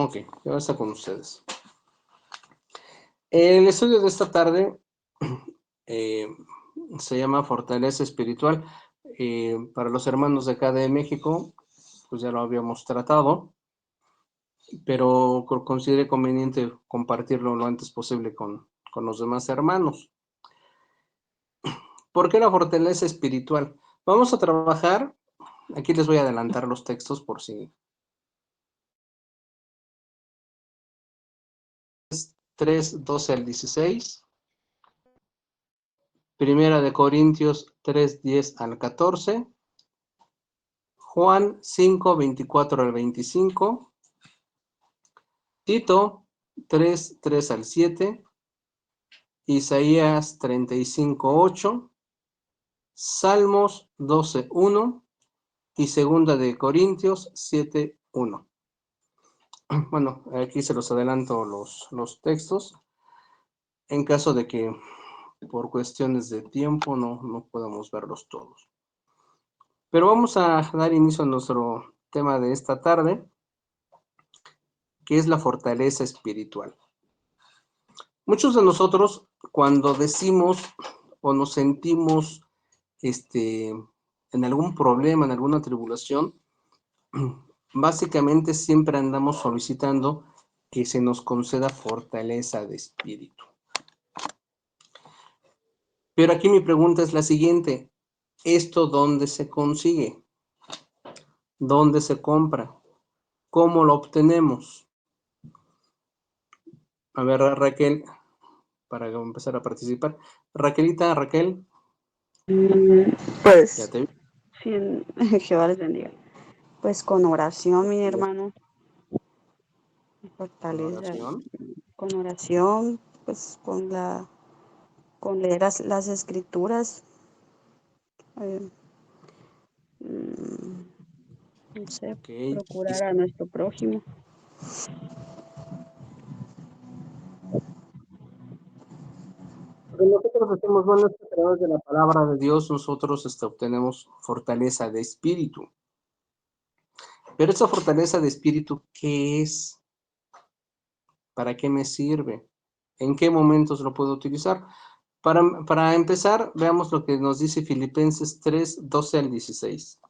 Ok, ya está con ustedes. El estudio de esta tarde eh, se llama Fortaleza Espiritual. Para los hermanos de acá de México, pues ya lo habíamos tratado, pero consideré conveniente compartirlo lo antes posible con los demás hermanos. ¿Por qué la fortaleza espiritual? Vamos a trabajar, aquí les voy a adelantar los textos por si 3:12 al 16, Primera de Corintios 3:10 al 14, Juan 5:24 al 25, Tito 3:3 al 7, Isaías 35:8, Salmos 12:1 y Segunda de Corintios 7:1. Bueno, aquí se los adelanto los textos, en caso de que por cuestiones de tiempo no podamos verlos todos. Pero vamos a dar inicio a nuestro tema de esta tarde, que es la fortaleza espiritual. Muchos de nosotros, cuando decimos o nos sentimos en algún problema, en alguna tribulación, básicamente siempre andamos solicitando que se nos conceda fortaleza de espíritu. Pero aquí mi pregunta es la siguiente: ¿esto dónde se consigue? ¿Dónde se compra? ¿Cómo lo obtenemos? A ver, Raquel, para empezar a participar. Raquel, ya Pues, te vi. sí, Jehová les bendiga. Pues con oración, mi hermano, Con fortaleza, oración. con oración, pues con leer las escrituras, eh, no sé, Ok. procurar a nuestro prójimo. Lo que nosotros hacemos, bueno, es que a través de la palabra de Dios nosotros obtenemos fortaleza de espíritu. Pero esa fortaleza de espíritu, ¿qué es? ¿Para qué me sirve? ¿En qué momentos lo puedo utilizar? Para empezar, veamos lo que nos dice Filipenses 3:12 al 16.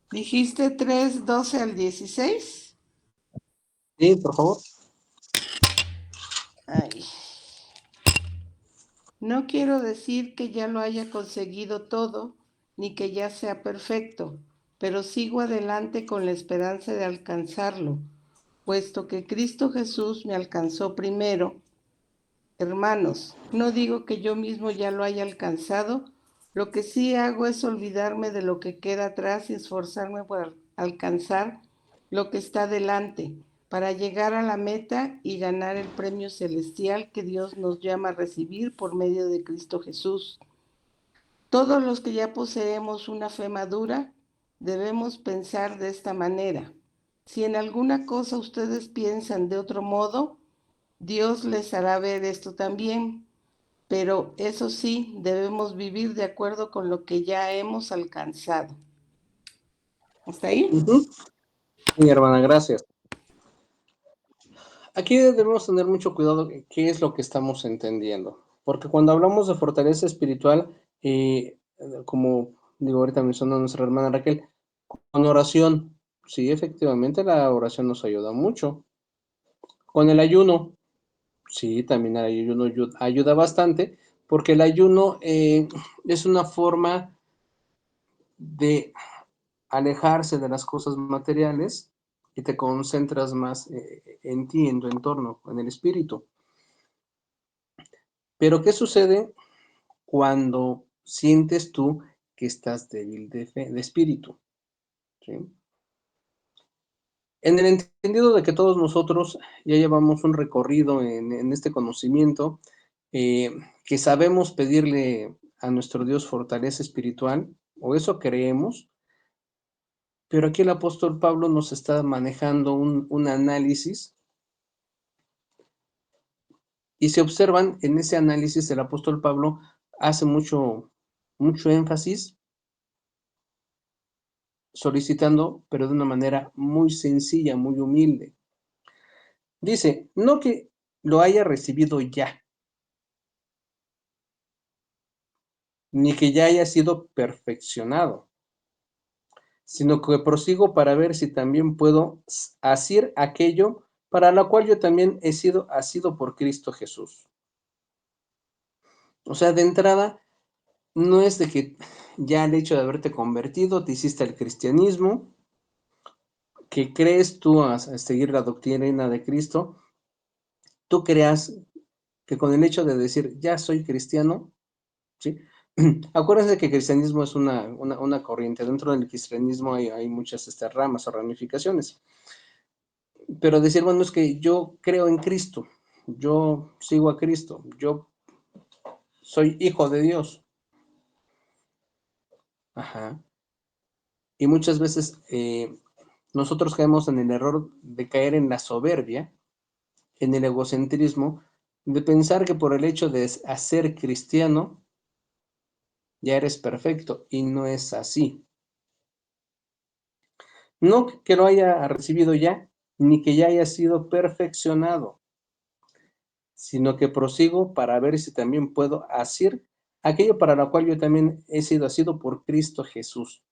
¿Dijiste 3:12 al 16? Sí, por favor. Ay. No quiero decir que ya lo haya conseguido todo, ni que ya sea perfecto, pero sigo adelante con la esperanza de alcanzarlo, puesto que Cristo Jesús me alcanzó primero. Hermanos, no digo que yo mismo ya lo haya alcanzado, lo que sí hago es olvidarme de lo que queda atrás y esforzarme por alcanzar lo que está delante, para llegar a la meta y ganar el premio celestial que Dios nos llama a recibir por medio de Cristo Jesús. Todos los que ya poseemos una fe madura debemos pensar de esta manera. Si en alguna cosa ustedes piensan de otro modo, Dios les hará ver esto también. Pero eso sí, debemos vivir de acuerdo con lo que ya hemos alcanzado. ¿Hasta ahí? Mi hermana, gracias. Aquí debemos tener mucho cuidado de qué es lo que estamos entendiendo, porque cuando hablamos de fortaleza espiritual, como digo, ahorita mencionó nuestra hermana Raquel, con oración, sí, efectivamente la oración nos ayuda mucho. Con el ayuno, sí, también el ayuno ayuda bastante, porque el ayuno es una forma de alejarse de las cosas materiales y te concentras más en ti, en tu entorno, en el espíritu. Pero ¿qué sucede cuando sientes tú que estás débil de fe, de espíritu? ¿Sí? En el entendido de que todos nosotros ya llevamos un recorrido en este conocimiento, que sabemos pedirle a nuestro Dios fortaleza espiritual, o eso creemos, pero aquí el apóstol Pablo nos está manejando un análisis, y si observan, en ese análisis el apóstol Pablo hace mucho énfasis solicitando, pero de una manera muy sencilla, muy humilde. Dice, no que lo haya recibido ya, ni que ya haya sido perfeccionado, sino que prosigo para ver si también puedo hacer aquello para lo cual yo también he sido asido por Cristo Jesús. O sea, de entrada, no es de que ya el hecho de haberte convertido, te hiciste al cristianismo, que crees tú a seguir la doctrina de Cristo, tú creas que con el hecho de decir, ya soy cristiano, ¿sí? Acuérdense que el cristianismo es una corriente. Dentro del cristianismo hay muchas ramas o ramificaciones. Pero decir, bueno, es que yo creo en Cristo, yo sigo a Cristo, yo soy hijo de Dios. Ajá. Y muchas veces nosotros caemos en el error de caer en la soberbia, en el egocentrismo, de pensar que por el hecho de ser cristiano, ya eres perfecto, y no es así. No que lo haya recibido ya, ni que ya haya sido perfeccionado, sino que prosigo para ver si también puedo hacer aquello para lo cual yo también he sido asido por Cristo Jesús.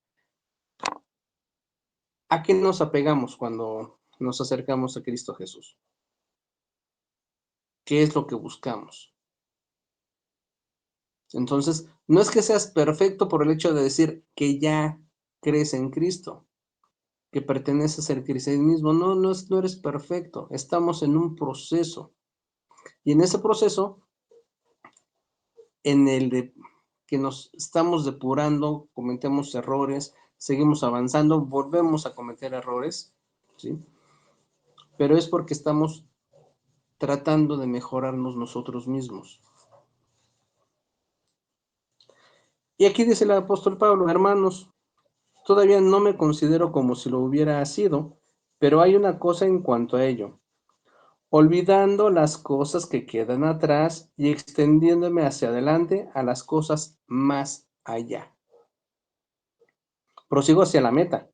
¿A qué nos apegamos cuando nos acercamos a Cristo Jesús? ¿Qué es lo que buscamos? Entonces, no es que seas perfecto por el hecho de decir que ya crees en Cristo, que perteneces al cristianismo. No, no eres perfecto. Estamos en un proceso. Y en ese proceso, en el de que nos estamos depurando, cometemos errores, seguimos avanzando, volvemos a cometer errores, ¿sí? Pero es porque estamos tratando de mejorarnos nosotros mismos. Y aquí dice el apóstol Pablo, hermanos, todavía no me considero como si lo hubiera sido, pero hay una cosa en cuanto a ello, olvidando las cosas que quedan atrás y extendiéndome hacia adelante a las cosas más allá. Prosigo hacia la meta,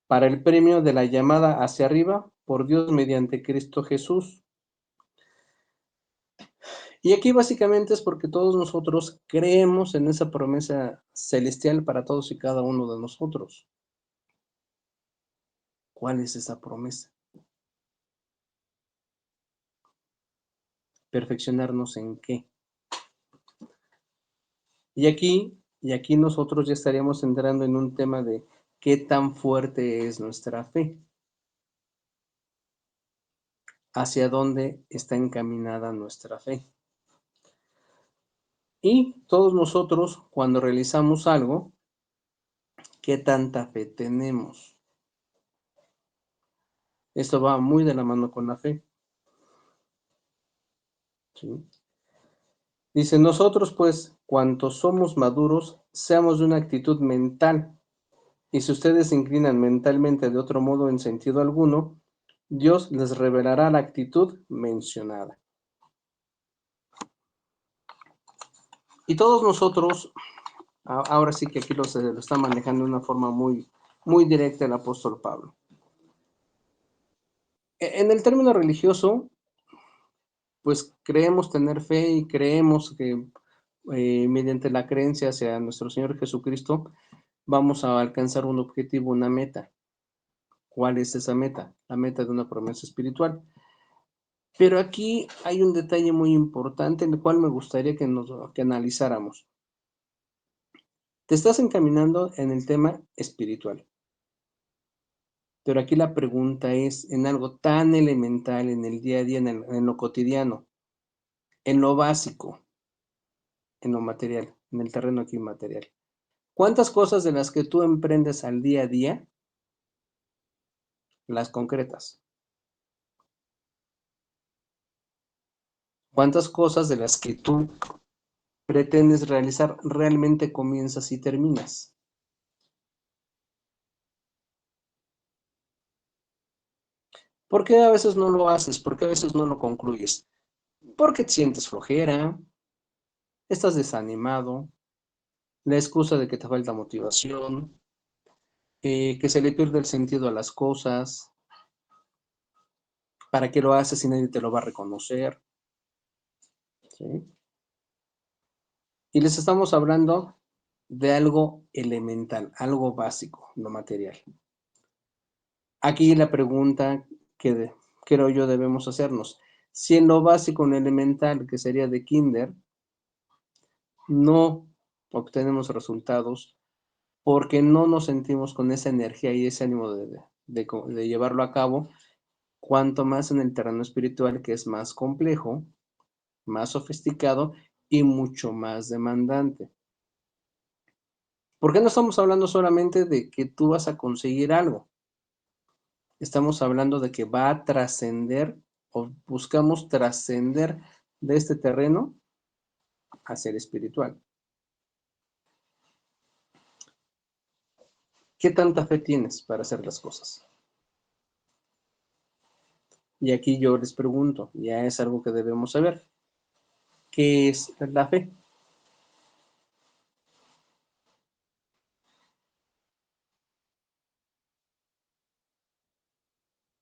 para el premio de la llamada hacia arriba por Dios mediante Cristo Jesús. Y aquí básicamente es porque todos nosotros creemos en esa promesa celestial para todos y cada uno de nosotros. ¿Cuál es esa promesa? ¿Perfeccionarnos en qué? Y aquí nosotros ya estaríamos entrando en un tema de qué tan fuerte es nuestra fe, hacia dónde está encaminada nuestra fe. Y todos nosotros, cuando realizamos algo, ¿qué tanta fe tenemos? Esto va muy de la mano con la fe, ¿sí? Dice, nosotros pues, cuantos somos maduros, seamos de una actitud mental. Y si ustedes se inclinan mentalmente de otro modo en sentido alguno, Dios les revelará la actitud mencionada. Y todos nosotros, ahora sí que aquí lo está manejando de una forma muy directa el apóstol Pablo. En el término religioso, pues creemos tener fe y creemos que mediante la creencia hacia nuestro Señor Jesucristo vamos a alcanzar un objetivo, una meta. ¿Cuál es esa meta? La meta de una promesa espiritual. Pero aquí hay un detalle muy importante en el cual me gustaría que analizáramos. Te estás encaminando en el tema espiritual. Pero aquí la pregunta es en algo tan elemental, en el día a día, en lo cotidiano, en lo básico, en lo material, en el terreno aquí material. ¿Cuántas cosas de las que tú emprendes al día a día las concretas? ¿Cuántas cosas de las que tú pretendes realizar realmente comienzas y terminas? ¿Por qué a veces no lo haces? ¿Por qué a veces no lo concluyes? Porque te sientes flojera, estás desanimado, la excusa de que te falta motivación, que se le pierde el sentido a las cosas, para qué lo haces si nadie te lo va a reconocer, ¿sí? Y les estamos hablando de algo elemental, algo básico, no material. Aquí la pregunta que creo yo debemos hacernos, si en lo básico, en lo elemental, que sería de kinder, no obtenemos resultados porque no nos sentimos con esa energía y ese ánimo de llevarlo a cabo, cuanto más en el terreno espiritual, que es más complejo, más sofisticado y mucho más demandante. ¿Por qué no estamos hablando solamente de que tú vas a conseguir algo? Estamos hablando de que va a trascender o buscamos trascender de este terreno a ser espiritual. ¿Qué tanta fe tienes para hacer las cosas? Y aquí yo les pregunto, ya es algo que debemos saber. ¿Qué es la fe?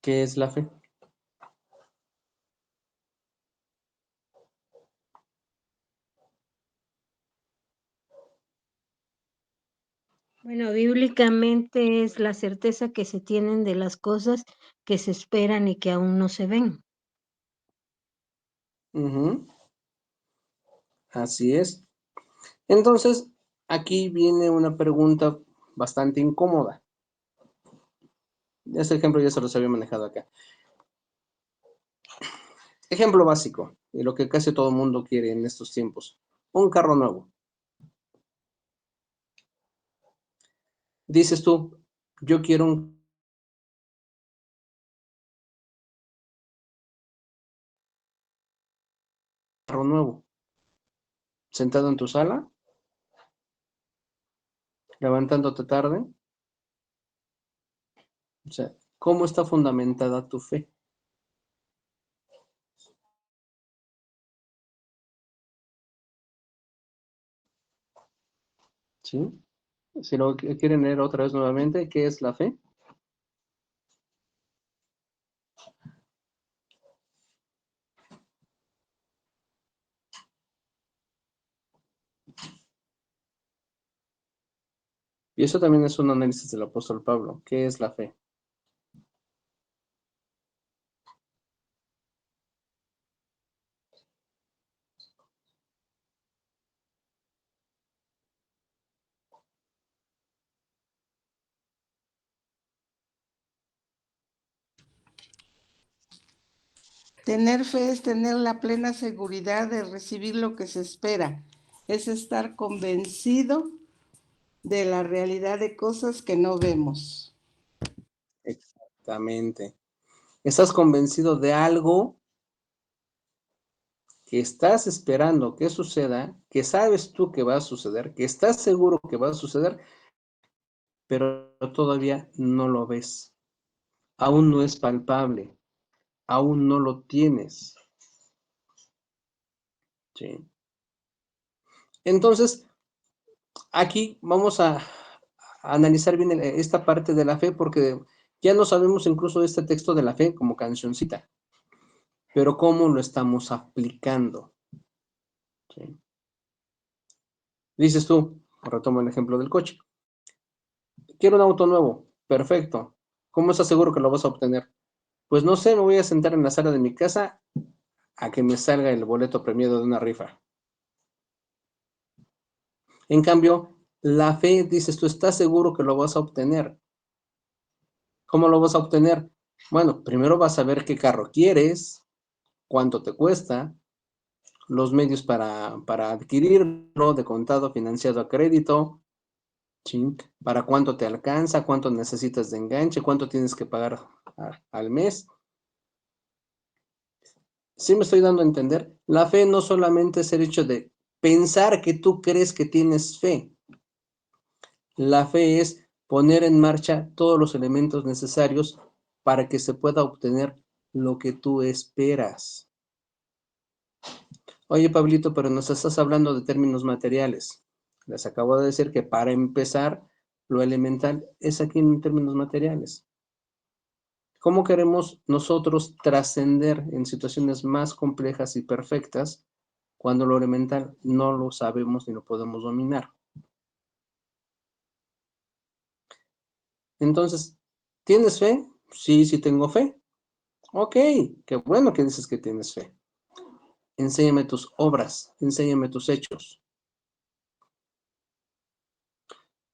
¿Qué es la fe? Bueno, bíblicamente es la certeza que se tienen de las cosas que se esperan y que aún no se ven. Así es. Entonces, aquí viene una pregunta bastante incómoda. Este ejemplo ya se los había manejado acá. Ejemplo básico, y lo que casi todo el mundo quiere en estos tiempos. Un carro nuevo. Dices tú, yo quiero un carro nuevo. Sentado en tu sala, levantándote tarde. O sea, ¿cómo está fundamentada tu fe? ¿Sí? Si lo quieren leer otra vez nuevamente, ¿qué es la fe? Y eso también es un análisis del apóstol Pablo. ¿Qué es la fe? Tener fe es tener la plena seguridad de recibir lo que se espera, es estar convencido de la realidad de cosas que no vemos. Exactamente. Estás convencido de algo que estás esperando que suceda, que sabes tú que va a suceder, que estás seguro que va a suceder, pero todavía no lo ves. Aún no es palpable, aún no lo tienes. ¿Sí? Entonces, aquí vamos a analizar bien esta parte de la fe, porque ya no sabemos incluso este texto de la fe como cancioncita, pero cómo lo estamos aplicando. ¿Sí? Dices tú, retomo el ejemplo del coche. Quiero un auto nuevo, perfecto. ¿Cómo estás seguro que lo vas a obtener? Pues no sé, me voy a sentar en la sala de mi casa a que me salga el boleto premiado de una rifa. En cambio, la fe, dices tú, estás seguro que lo vas a obtener. ¿Cómo lo vas a obtener? Bueno, primero vas a ver qué carro quieres, cuánto te cuesta, los medios para adquirirlo, de contado, financiado a crédito, ¿sí? Para cuánto te alcanza, cuánto necesitas de enganche, cuánto tienes que pagar al mes. ¿Sí me estoy dando a entender? La fe no solamente es el hecho de pensar que tú crees que tienes fe. La fe es poner en marcha todos los elementos necesarios para que se pueda obtener lo que tú esperas. Oye, Pablito, pero nos estás hablando de términos materiales. Les acabo de decir que para empezar, lo elemental es aquí en términos materiales. ¿Cómo queremos nosotros trascender en situaciones más complejas y perfectas cuando lo elemental no lo sabemos ni lo podemos dominar? Entonces, ¿tienes fe? Sí, sí tengo fe. Ok, qué bueno que dices que tienes fe. Enséñame tus obras, enséñame tus hechos.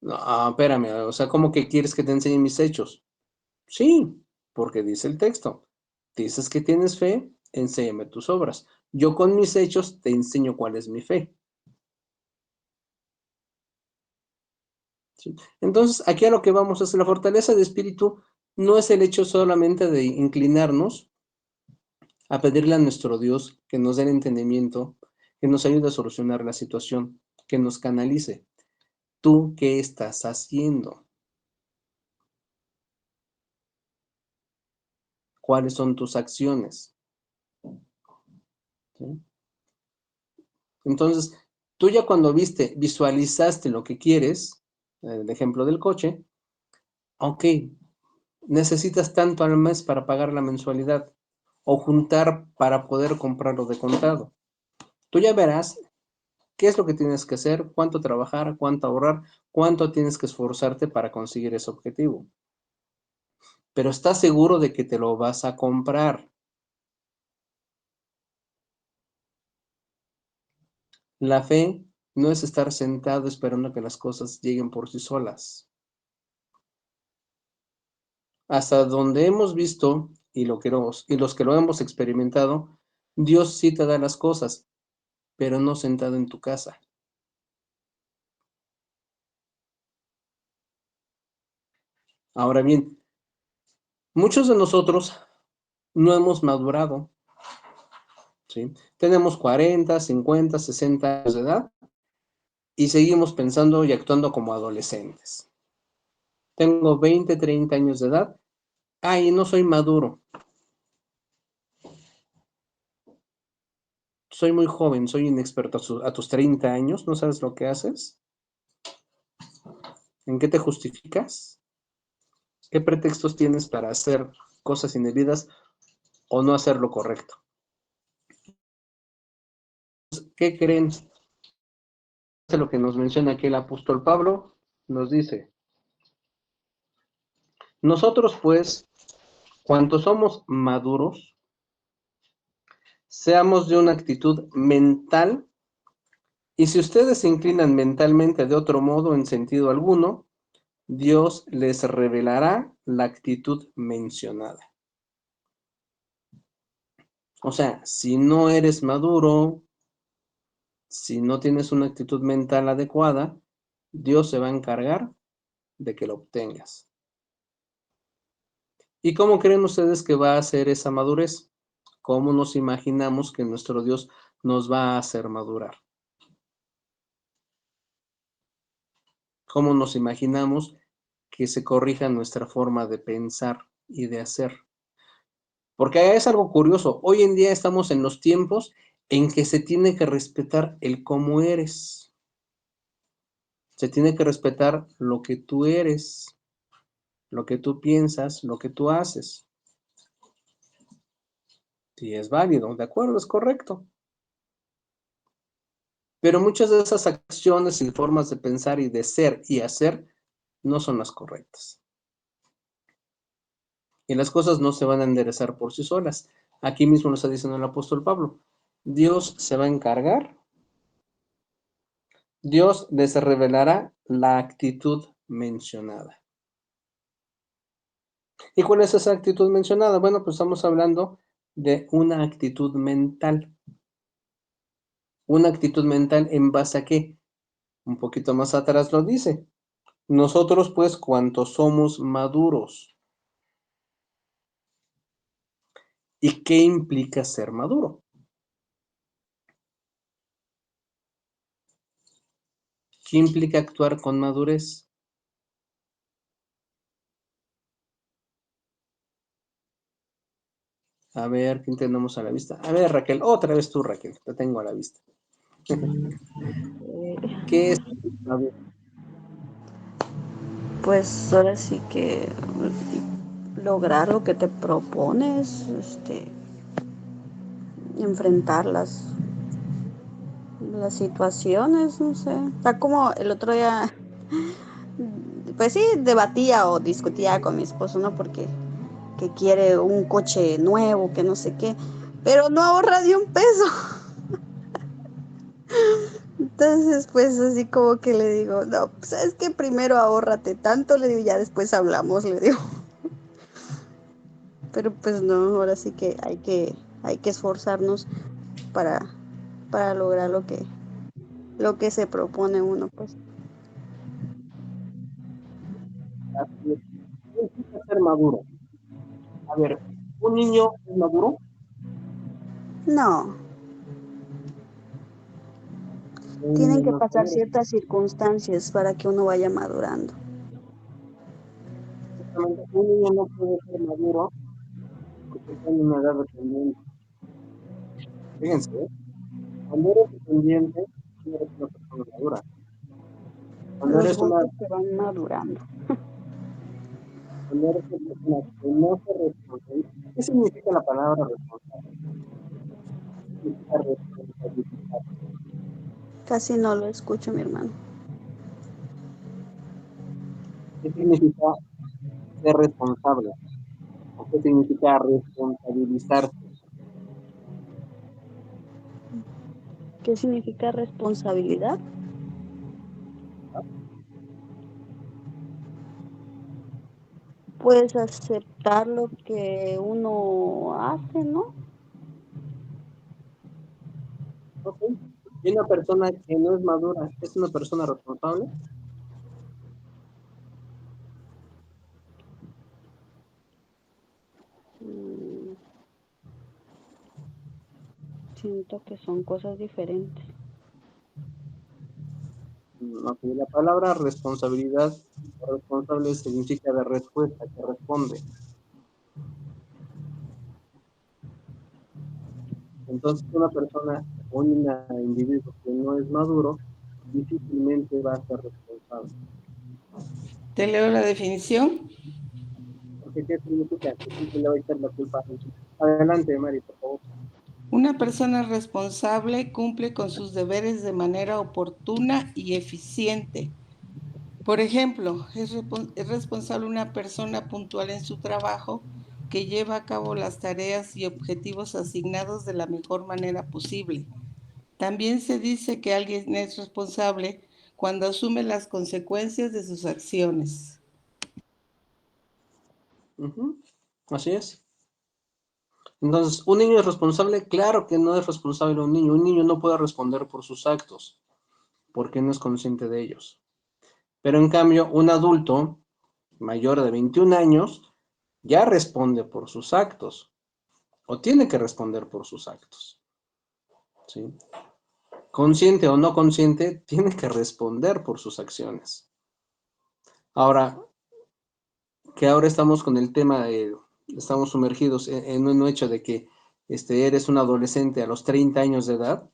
No, espérame, o sea, ¿cómo que quieres que te enseñe mis hechos? Sí, porque dice el texto. Dices que tienes fe, enséñame tus obras. Yo con mis hechos te enseño cuál es mi fe. ¿Sí? Entonces, aquí a lo que vamos es la fortaleza de espíritu, no es el hecho solamente de inclinarnos a pedirle a nuestro Dios que nos dé el entendimiento, que nos ayude a solucionar la situación, que nos canalice. ¿Tú qué estás haciendo? ¿Cuáles son tus acciones? ¿Sí? Entonces, tú ya cuando visualizaste lo que quieres, el ejemplo del coche, ok, necesitas tanto al mes para pagar la mensualidad o juntar para poder comprarlo de contado. Tú ya verás qué es lo que tienes que hacer, cuánto trabajar, cuánto ahorrar, cuánto tienes que esforzarte para conseguir ese objetivo. Pero estás seguro de que te lo vas a comprar. La fe no es estar sentado esperando que las cosas lleguen por sí solas. Hasta donde hemos visto y los que lo hemos experimentado, Dios sí te da las cosas, pero no sentado en tu casa. Ahora bien, muchos de nosotros no hemos madurado, ¿sí? Tenemos 40, 50, 60 años de edad y seguimos pensando y actuando como adolescentes. Tengo 20, 30 años de edad. Ay, no soy maduro. Soy muy joven, soy inexperto. A tus 30 años, ¿no sabes lo que haces? ¿En qué te justificas? ¿Qué pretextos tienes para hacer cosas indebidas o no hacer lo correcto? ¿Qué creen? Lo que nos menciona aquí el apóstol Pablo nos dice, nosotros pues, cuanto somos maduros, seamos de una actitud mental, y si ustedes se inclinan mentalmente de otro modo en sentido alguno, Dios les revelará la actitud mencionada. O sea, si no eres maduro, si no tienes una actitud mental adecuada, Dios se va a encargar de que lo obtengas. ¿Y cómo creen ustedes que va a ser esa madurez? ¿Cómo nos imaginamos que nuestro Dios nos va a hacer madurar? ¿Cómo nos imaginamos que se corrija nuestra forma de pensar y de hacer? Porque es algo curioso. Hoy en día estamos en los tiempos en que se tiene que respetar el cómo eres. Se tiene que respetar lo que tú eres, lo que tú piensas, lo que tú haces. Si es válido, de acuerdo, es correcto. Pero muchas de esas acciones y formas de pensar y de ser y hacer no son las correctas. Y las cosas no se van a enderezar por sí solas. Aquí mismo lo está diciendo el apóstol Pablo. Dios se va a encargar, Dios les revelará la actitud mencionada. ¿Y cuál es esa actitud mencionada? Bueno, pues estamos hablando de una actitud mental. ¿Una actitud mental en base a qué? Un poquito más atrás lo dice. Nosotros, pues, cuantos somos maduros. ¿Y qué implica ser maduro? ¿Qué implica actuar con madurez? A ver, ¿quién tenemos a la vista? A ver, Raquel, otra vez tú, Raquel, te tengo a la vista. ¿Qué es maduro? Pues ahora sí que lograr lo que te propones, enfrentar las situaciones, no sé. Está como el otro día, pues sí, debatía o discutía con mi esposo, ¿no? Porque que quiere un coche nuevo, que no sé qué, pero no ahorra ni un peso. Entonces, pues así como que le digo, no, pues sabes que primero ahórrate tanto, le digo, ya después hablamos, le digo. Pero pues no, ahora sí que hay que esforzarnos para, para lograr lo que se propone uno, pues. Así es. ¿Qué implica ser maduro? A ver, ¿un niño es maduro? No, Un tienen niño que no es pasar maduro. ciertas circunstancias para que uno vaya madurando. Exactamente, un niño no puede ser maduro porque está en una edad dependiente. Fíjense, ¿eh? Cuando eres dependiente, no eres una persona madura. Cuando Los eres golpes se van madurando. cuando eres una persona que no se responsabiliza, ¿qué significa la palabra responsable? ¿Qué significa responsabilizar? Casi no lo escucho, mi hermano. ¿Qué significa ser responsable? ¿O qué significa responsabilizarse? ¿Qué significa responsabilidad? Puedes aceptar lo que uno hace, ¿no? Ok. Y una persona que no es madura, ¿es una persona responsable? Mm, siento que son cosas diferentes. Ok, la palabra responsabilidad o responsable significa de respuesta, que responde. Entonces, una persona o un individuo que no es maduro difícilmente va a ser responsable. Te leo la definición. Porque ¿qué significa? Que siempre le va a echar la culpa a alguien. Adelante, Mari, por favor. Una persona responsable cumple con sus deberes de manera oportuna y eficiente. Por ejemplo, es responsable una persona puntual en su trabajo que lleva a cabo las tareas y objetivos asignados de la mejor manera posible. También se dice que alguien es responsable cuando asume las consecuencias de sus acciones. Así es. Entonces, ¿un niño es responsable? Claro que no es responsable un niño. Un niño no puede responder por sus actos, porque no es consciente de ellos. Pero en cambio, un adulto mayor de 21 años ya responde por sus actos, o tiene que responder por sus actos, ¿sí? Consciente o no consciente, tiene que responder por sus acciones. Ahora, que ahora estamos con el tema, estamos sumergidos en un hecho de que eres un adolescente a los 30 años de edad,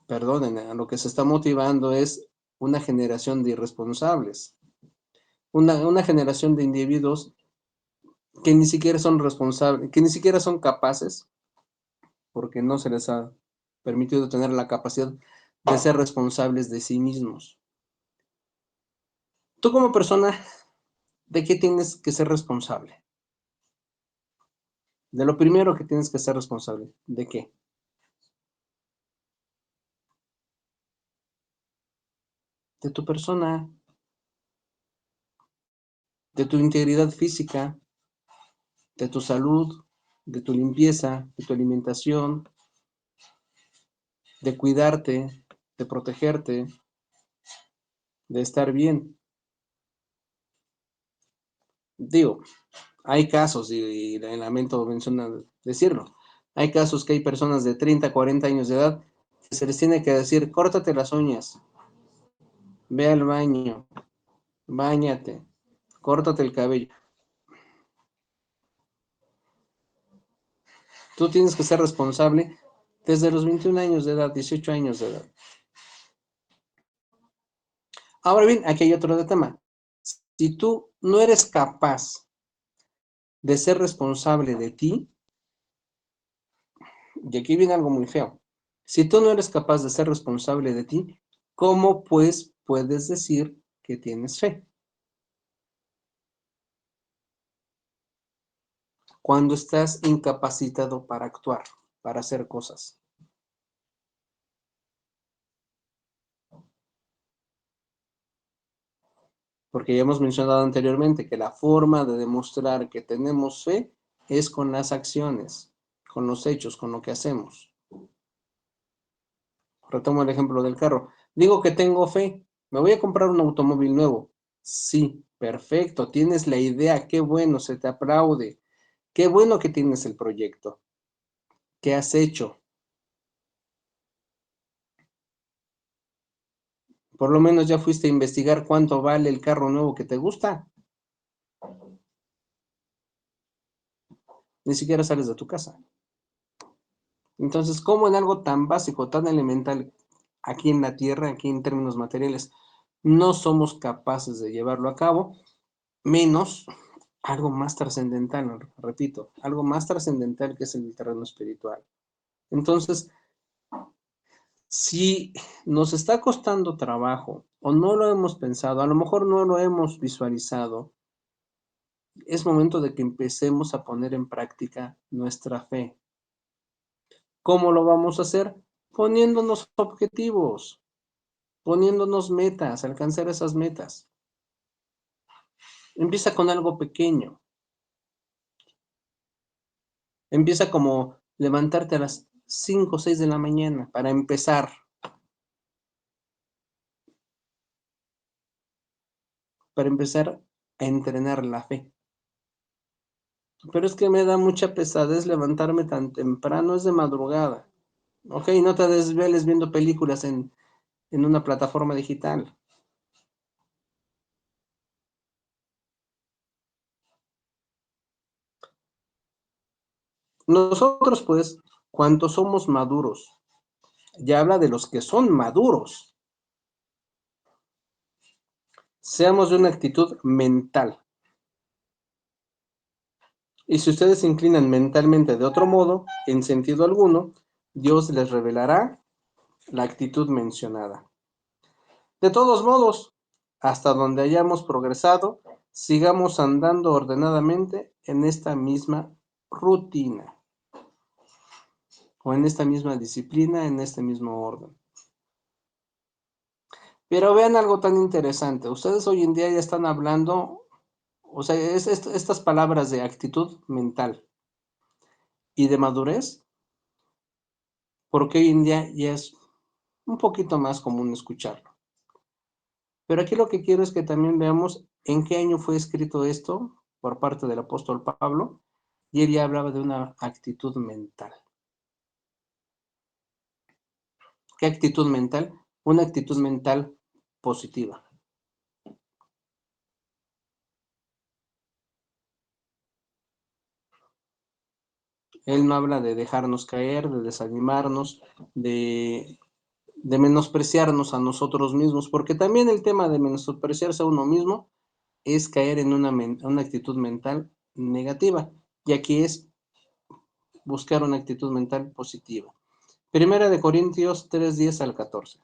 perdonen, a lo que se está motivando es una generación de irresponsables, una generación de individuos que ni siquiera son responsables, que ni siquiera son capaces, porque no se les ha permitido tener la capacidad de ser responsables de sí mismos. Tú como persona, ¿de qué tienes que ser responsable? De lo primero que tienes que ser responsable. ¿De qué? De tu persona, de tu integridad física, de tu salud, de tu limpieza, de tu alimentación, de cuidarte, de protegerte, de estar bien. Digo, hay casos, y lamento mencionar, decirlo, hay casos que hay personas de 30, 40 años de edad que se les tiene que decir, córtate las uñas, ve al baño, báñate, córtate el cabello. Tú tienes que ser responsable desde los 21 años de edad, 18 años de edad. Ahora bien, aquí hay otro tema. Si tú no eres capaz de ser responsable de ti, y aquí viene algo muy feo, si tú no eres capaz de ser responsable de ti, ¿cómo pues puedes decir que tienes fe? Cuando estás incapacitado para actuar, para hacer cosas. Porque ya hemos mencionado anteriormente que la forma de demostrar que tenemos fe es con las acciones, con los hechos, con lo que hacemos. Retomo el ejemplo del carro. Digo que tengo fe. Me voy a comprar un automóvil nuevo. Sí, perfecto. Tienes la idea. Qué bueno, se te aplaude. Qué bueno que tienes el proyecto. ¿Qué has hecho? Por lo menos ya fuiste a investigar cuánto vale el carro nuevo que te gusta. Ni siquiera sales de tu casa. Entonces, ¿cómo en algo tan básico, tan elemental, aquí en la Tierra, aquí en términos materiales, no somos capaces de llevarlo a cabo? Menos algo más trascendental, repito, algo más trascendental que es el terreno espiritual. Entonces, si nos está costando trabajo o no lo hemos pensado, a lo mejor no lo hemos visualizado, es momento de que empecemos a poner en práctica nuestra fe. ¿Cómo lo vamos a hacer? Poniéndonos objetivos, poniéndonos metas, alcanzar esas metas. Empieza con algo pequeño. Empieza como levantarte a las 5 o 6 de la mañana para empezar. Para empezar a entrenar la fe. Pero es que me da mucha pesadez levantarme tan temprano, es de madrugada. Ok, no te desveles viendo películas en una plataforma digital. Nosotros, pues, cuantos somos maduros, ya habla de los que son maduros, seamos de una actitud mental. Y si ustedes se inclinan mentalmente de otro modo, en sentido alguno, Dios les revelará la actitud mencionada. De todos modos, hasta donde hayamos progresado, sigamos andando ordenadamente en esta misma rutina o en esta misma disciplina, en este mismo orden. Pero vean algo tan interesante. Ustedes hoy en día ya están hablando, o sea, estas palabras de actitud mental y de madurez, porque hoy en día ya es un poquito más común escucharlo. Pero aquí lo que quiero es que también veamos en qué año fue escrito esto por parte del apóstol Pablo, y él ya hablaba de una actitud mental. ¿Qué actitud mental? Una actitud mental positiva. Él no habla de dejarnos caer, de desanimarnos, de menospreciarnos a nosotros mismos, porque también el tema de menospreciarse a uno mismo es caer en una actitud mental negativa, y aquí es buscar una actitud mental positiva. Primera de Corintios 3:10 al 14.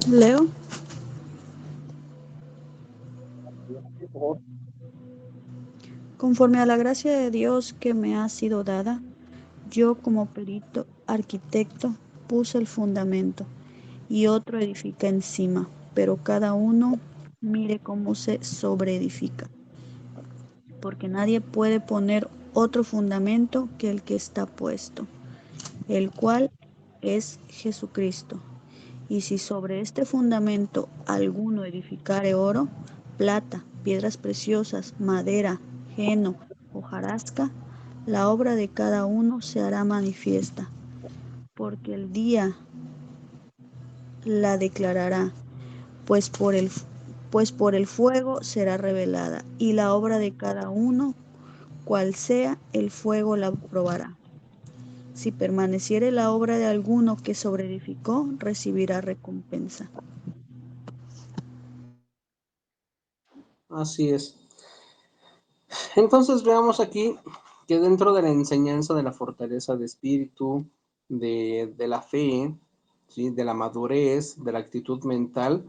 Leo. Conforme a la gracia de Dios que me ha sido dada, yo como perito arquitecto puse el fundamento y otro edifica encima, pero cada uno mire cómo se sobreedifica, porque nadie puede poner otro fundamento que el que está puesto, el cual es Jesucristo. Y si sobre este fundamento alguno edificare oro, plata, piedras preciosas, madera, heno, hojarasca, la obra de cada uno se hará manifiesta, porque el día la declarará, pues por el, pues por el fuego será revelada, y la obra de cada uno, cual sea, el fuego la probará. Si permaneciere la obra de alguno que sobreedificó, recibirá recompensa. Así es. Entonces veamos aquí que dentro de la enseñanza de la fortaleza de espíritu, de la fe, ¿sí? De la madurez, de la actitud mental,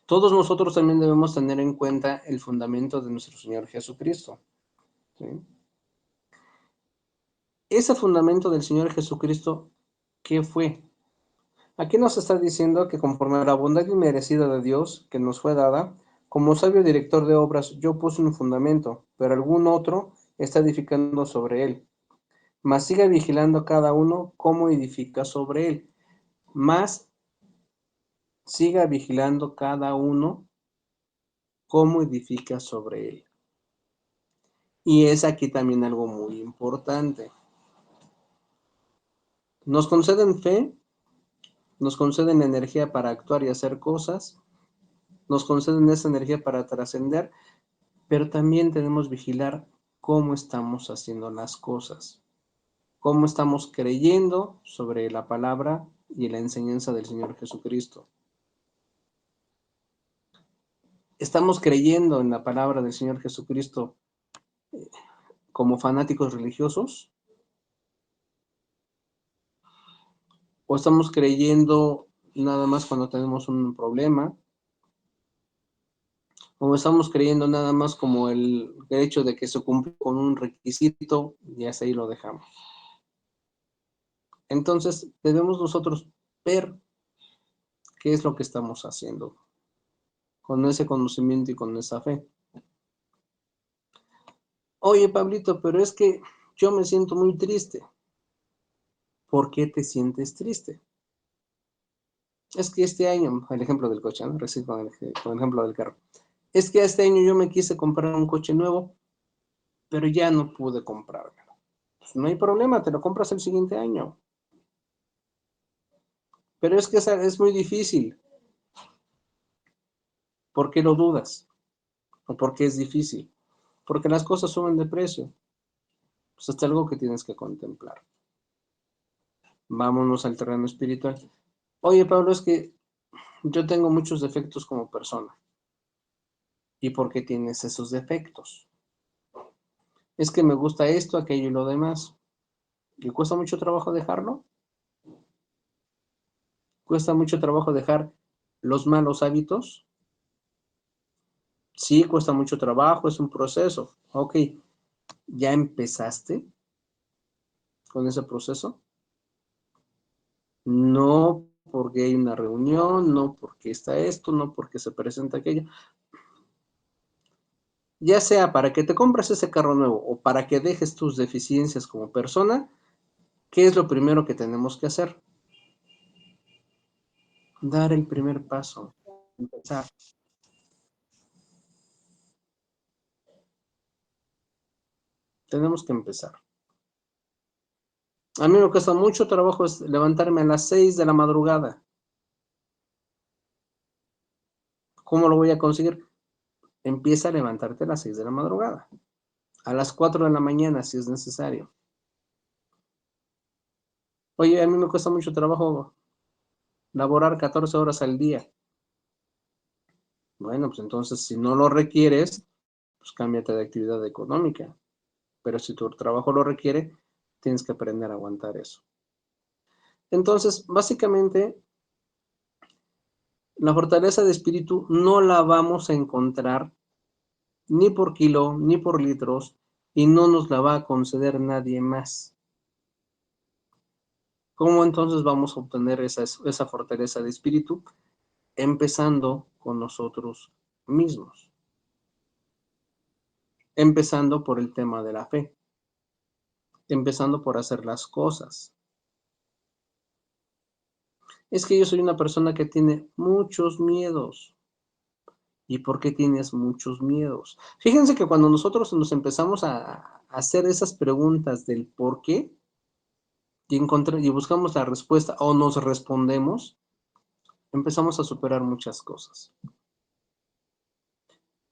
todos nosotros también debemos tener en cuenta el fundamento de nuestro Señor Jesucristo, ¿sí? Ese fundamento del Señor Jesucristo, ¿qué fue? Aquí nos está diciendo que conforme a la bondad inmerecida de Dios que nos fue dada, como sabio director de obras, yo puse un fundamento, pero algún otro está edificando sobre él. Mas siga vigilando cada uno cómo edifica sobre él. Mas siga vigilando cada uno cómo edifica sobre él. Y es aquí también algo muy importante. Nos conceden fe, nos conceden energía para actuar y hacer cosas, nos conceden esa energía para trascender, pero también tenemos que vigilar cómo estamos haciendo las cosas, cómo estamos creyendo sobre la palabra y la enseñanza del Señor Jesucristo. ¿Estamos creyendo en la palabra del Señor Jesucristo como fanáticos religiosos? ¿O estamos creyendo nada más cuando tenemos un problema? ¿O estamos creyendo nada más como el hecho de que se cumple con un requisito y hasta ahí lo dejamos? Entonces, debemos nosotros ver qué es lo que estamos haciendo con ese conocimiento y con esa fe. Oye, Pablito, pero es que yo me siento muy triste. ¿Por qué te sientes triste? Es que este año, el ejemplo del coche, ¿no? Recién con el ejemplo del carro. Es que este año yo me quise comprar un coche nuevo, pero ya no pude comprármelo. Pues no hay problema, te lo compras el siguiente año. Pero es que es muy difícil. ¿Por qué lo dudas? ¿O por qué es difícil? Porque las cosas suben de precio. Pues es algo que tienes que contemplar. Vámonos al terreno espiritual. Oye, Pablo, es que yo tengo muchos defectos como persona. ¿Y por qué tienes esos defectos? Es que me gusta esto, aquello y lo demás. ¿Y cuesta mucho trabajo dejarlo? ¿Cuesta mucho trabajo dejar los malos hábitos? Sí, cuesta mucho trabajo, es un proceso. Ok, ¿ya empezaste con ese proceso? No porque hay una reunión, no porque está esto, no porque se presenta aquello. Ya sea para que te compres ese carro nuevo o para que dejes tus deficiencias como persona, ¿qué es lo primero que tenemos que hacer? Dar el primer paso, empezar. Tenemos que empezar. A mí me cuesta mucho trabajo levantarme a las 6 de la madrugada. ¿Cómo lo voy a conseguir? Empieza a levantarte a las 6 de la madrugada. A las 4 de la mañana si es necesario. Oye, a mí me cuesta mucho trabajo laborar 14 horas al día. Bueno, pues entonces si no lo requieres, pues cámbiate de actividad económica. Pero si tu trabajo lo requiere, tienes que aprender a aguantar eso. Entonces, básicamente, la fortaleza de espíritu no la vamos a encontrar ni por kilo, ni por litros, y no nos la va a conceder nadie más. ¿Cómo entonces vamos a obtener esa fortaleza de espíritu? Empezando con nosotros mismos, empezando por el tema de la fe, empezando por hacer las cosas. Es que yo soy una persona que tiene muchos miedos. ¿Y por qué tienes muchos miedos? Fíjense que cuando nosotros nos empezamos a hacer esas preguntas del por qué y buscamos la respuesta o nos respondemos, empezamos a superar muchas cosas.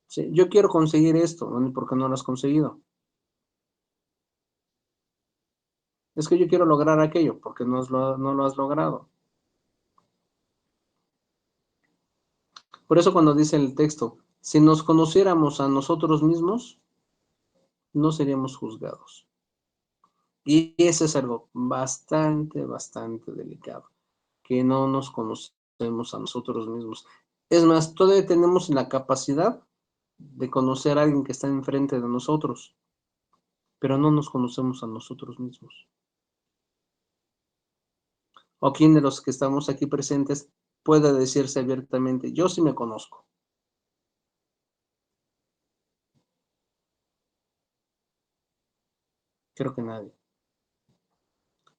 ¿Sí? Yo quiero conseguir esto, ¿no? ¿Por qué no lo has conseguido? Es que yo quiero lograr aquello, porque no lo has logrado. Por eso cuando dice el texto, si nos conociéramos a nosotros mismos, no seríamos juzgados. Y eso es algo bastante, bastante delicado, que no nos conocemos a nosotros mismos. Es más, todavía tenemos la capacidad de conocer a alguien que está enfrente de nosotros, pero no nos conocemos a nosotros mismos. ¿O quién de los que estamos aquí presentes puede decirse abiertamente, yo sí me conozco? Creo que nadie.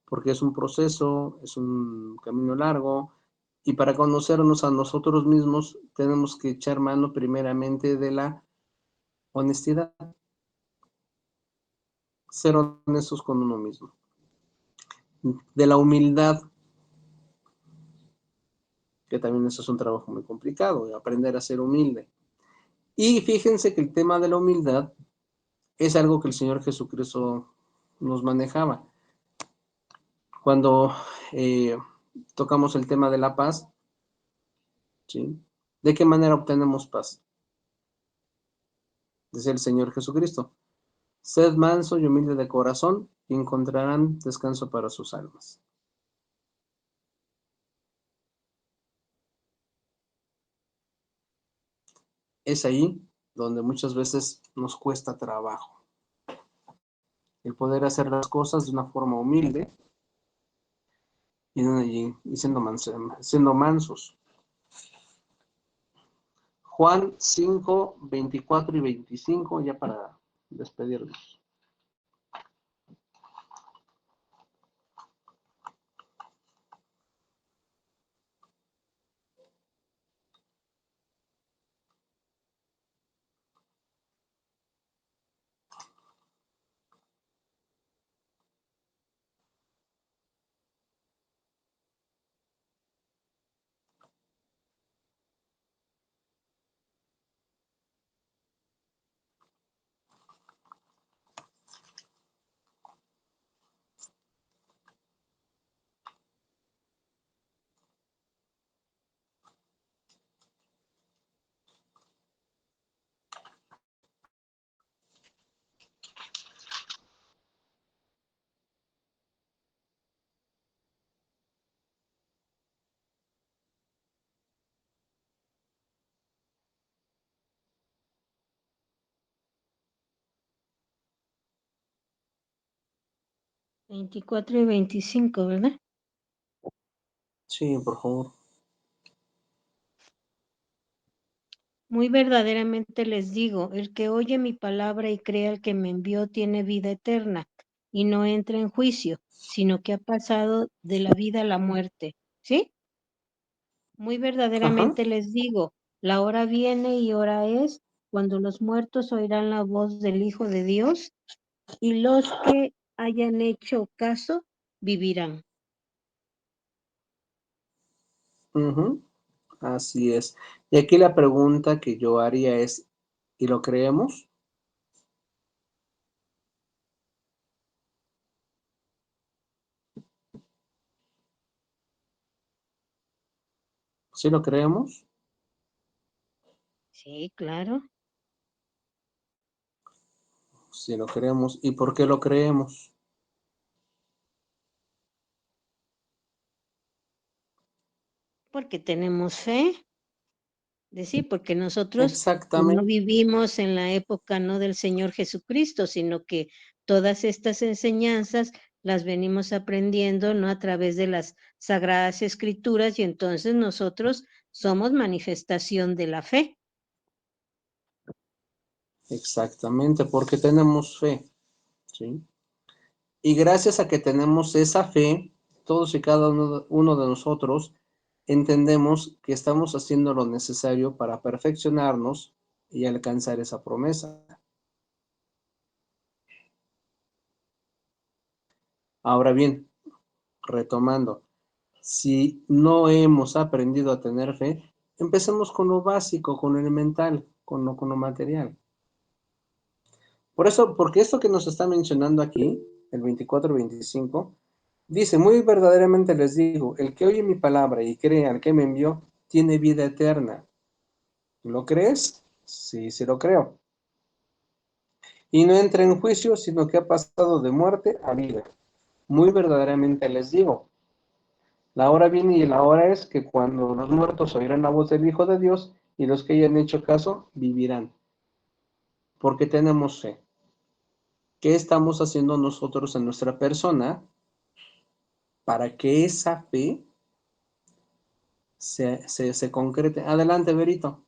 Porque es un proceso, es un camino largo, y para conocernos a nosotros mismos tenemos que echar mano primeramente de la honestidad, ser honestos con uno mismo, de la humildad, que también eso es un trabajo muy complicado, aprender a ser humilde. Y fíjense que el tema de la humildad es algo que el Señor Jesucristo nos manejaba. Cuando tocamos el tema de la paz, ¿sí? ¿De qué manera obtenemos paz? Dice el Señor Jesucristo, sed manso y humilde de corazón y encontrarán descanso para sus almas. Es ahí donde muchas veces nos cuesta trabajo el poder hacer las cosas de una forma humilde y siendo mansos. Juan 5, 24 y 25, ya para despedirnos. Veinticuatro y 25, ¿verdad? Sí, por favor. Muy verdaderamente les digo, el que oye mi palabra y cree al que me envió tiene vida eterna y no entra en juicio, sino que ha pasado de la vida a la muerte. ¿Sí? Muy Ajá. verdaderamente les digo, la hora viene y hora es cuando los muertos oirán la voz del Hijo de Dios y los que hayan hecho caso vivirán. Ujú. Así es. Y aquí la pregunta que yo haría es, ¿y lo creemos? ¿Sí lo creemos? Sí, claro, Sí lo creemos. ¿Y por qué lo creemos? porque tenemos fe. decir, porque nosotros pues, Exactamente. no vivimos en la época no del Señor Jesucristo, sino que todas estas enseñanzas las venimos aprendiendo no a través de las Sagradas Escrituras, y entonces nosotros somos manifestación de la fe. Exactamente, porque tenemos fe, ¿sí? Y gracias a que tenemos esa fe, todos y cada uno de nosotros entendemos que estamos haciendo lo necesario para perfeccionarnos y alcanzar esa promesa. Ahora bien, retomando, si no hemos aprendido a tener fe, empecemos con lo básico, con lo elemental, con lo material. Por eso, porque esto que nos está mencionando aquí, el 24-25, dice, muy verdaderamente les digo, el que oye mi palabra y cree al que me envió, tiene vida eterna. ¿Lo crees? Sí, sí lo creo. Y no entra en juicio, sino que ha pasado de muerte a vida. Muy verdaderamente les digo, la hora viene y la hora es que cuando los muertos oirán la voz del Hijo de Dios y los que hayan hecho caso vivirán. Porque tenemos fe. ¿Qué estamos haciendo nosotros en nuestra persona para que esa fe se concrete? Adelante, Berito.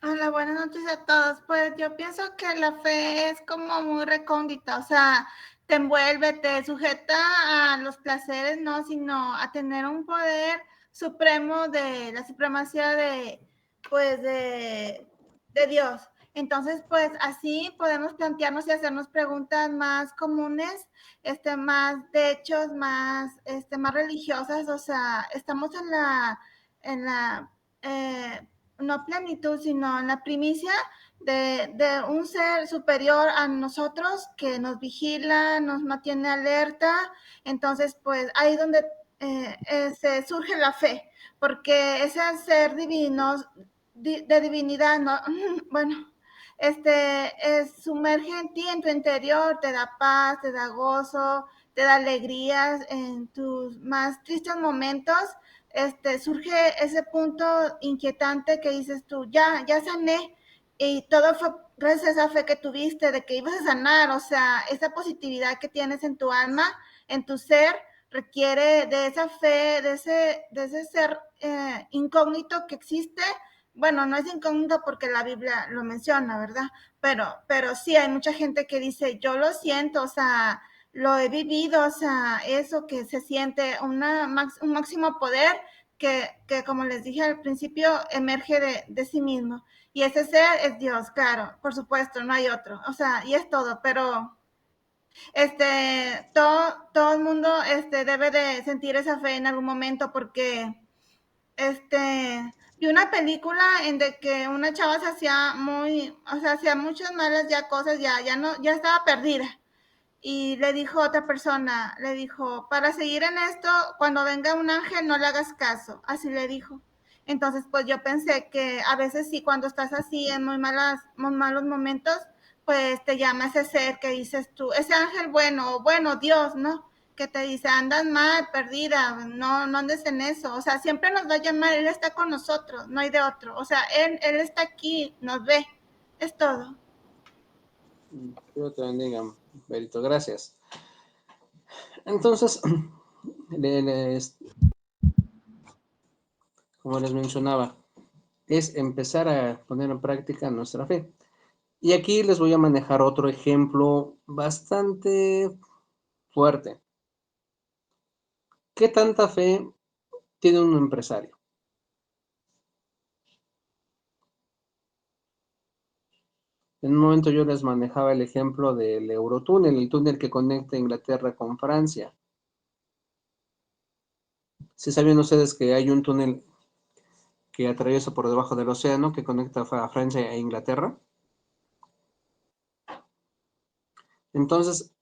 Hola, buenas noches a todos. Pues yo pienso que la fe es como muy recóndita, o sea, te envuelve, te sujeta a los placeres, no, sino a tener un poder supremo de la supremacía pues, de Dios. Entonces, pues así podemos plantearnos y hacernos preguntas más comunes, más de hechos, más religiosas, o sea, estamos en la no plenitud, sino en la primicia de un ser superior a nosotros que nos vigila, nos mantiene alerta. Entonces, pues ahí es donde se surge la fe, porque ese ser divino, de divinidad, ¿no? Bueno, sumerge en ti, en tu interior, te da paz, te da gozo, te da alegrías en tus más tristes momentos. Surge ese punto inquietante que dices tú, ya sané, y todo fue gracias a esa fe que tuviste de que ibas a sanar, o sea, esa positividad que tienes en tu alma, en tu ser, requiere de esa fe, de ese ser incógnito que existe. Bueno, no es incógnito porque la Biblia lo menciona, ¿verdad? Pero sí hay mucha gente que dice, yo lo siento, o sea, lo he vivido, o sea, eso que se siente un máximo poder que, como les dije al principio, emerge de sí mismo. Y ese ser es Dios, claro, por supuesto, no hay otro. O sea, y es todo, pero todo el mundo debe de sentir esa fe en algún momento porque vi una película en de que una chava se hacía o sea, hacía muchas malas ya cosas, ya no, ya estaba perdida. Y le dijo otra persona, le dijo, para seguir en esto, cuando venga un ángel no le hagas caso, así le dijo. Entonces, pues yo pensé que a veces sí, cuando estás así en muy malos momentos, pues te llama ese ser que dices tú, ese ángel bueno, Dios, ¿no? Que te dice, andas mal, perdida, no andes en eso. O sea, siempre nos va a llamar, Él está con nosotros, no hay de otro. O sea, Él está aquí, nos ve, es todo. Dios te bendiga, Berito, gracias. Entonces, como les mencionaba, es empezar a poner en práctica nuestra fe. Y aquí les voy a manejar otro ejemplo bastante fuerte. ¿Qué tanta fe tiene un empresario? En un momento yo les manejaba el ejemplo del Eurotúnel, el túnel que conecta Inglaterra con Francia. ¿Sí sabían ustedes que hay un túnel que atraviesa por debajo del océano que conecta a Francia e Inglaterra? Entonces,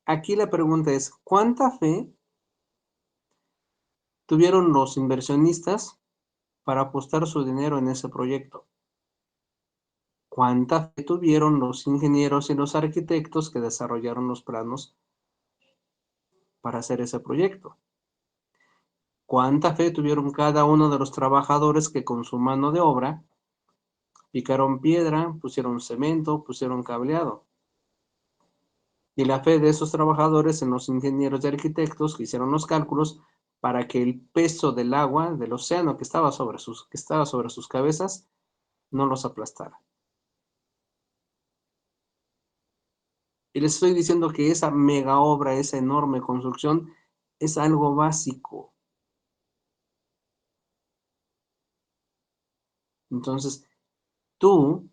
aquí la pregunta es, ¿cuánta fe tuvieron los inversionistas para apostar su dinero en ese proyecto? ¿Cuánta fe tuvieron los ingenieros y los arquitectos que desarrollaron los planos para hacer ese proyecto. ¿Cuánta fe tuvieron cada uno de los trabajadores que con su mano de obra picaron piedra, pusieron cemento, pusieron cableado? Y la fe de esos trabajadores en los ingenieros y arquitectos que hicieron los cálculos para que el peso del agua, del océano que estaba sobre sus cabezas, no los aplastara. Y les estoy diciendo que esa mega obra, esa enorme construcción, es algo básico. Entonces, tú,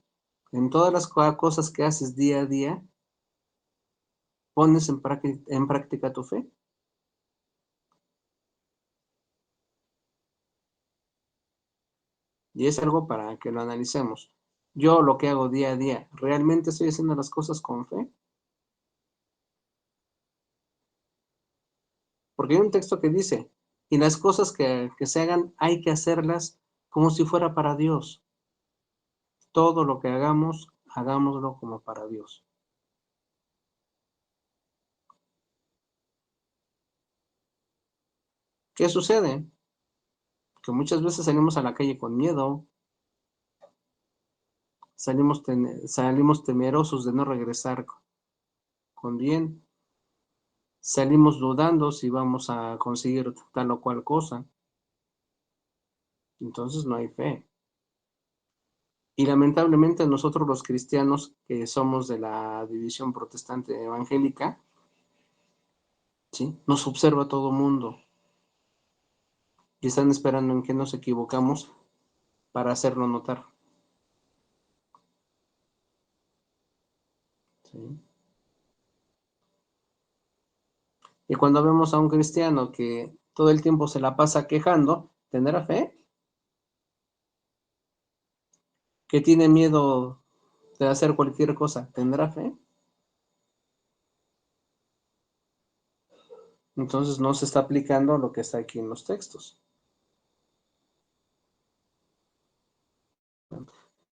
en todas las cosas que haces día a día, ¿pones en práctica tu fe? Y es algo para que lo analicemos. Yo lo que hago día a día, ¿realmente estoy haciendo las cosas con fe? Porque hay un texto que dice, y las cosas que se hagan hay que hacerlas como si fuera para Dios. Todo lo que hagamos, hagámoslo como para Dios. ¿Qué sucede? Que muchas veces salimos a la calle con miedo, salimos temerosos de no regresar con bien, salimos dudando si vamos a conseguir tal o cual cosa. Entonces no hay fe. Y lamentablemente nosotros los cristianos que somos de la división protestante evangélica, ¿sí?, nos observa todo mundo y están esperando en que nos equivocamos para hacerlo notar. ¿Sí? Y cuando vemos a un cristiano que todo el tiempo se la pasa quejando, ¿tendrá fe? Que tiene miedo de hacer cualquier cosa, ¿tendrá fe? Entonces no se está aplicando lo que está aquí en los textos.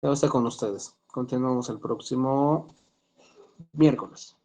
Ya está con ustedes. Continuamos el próximo miércoles.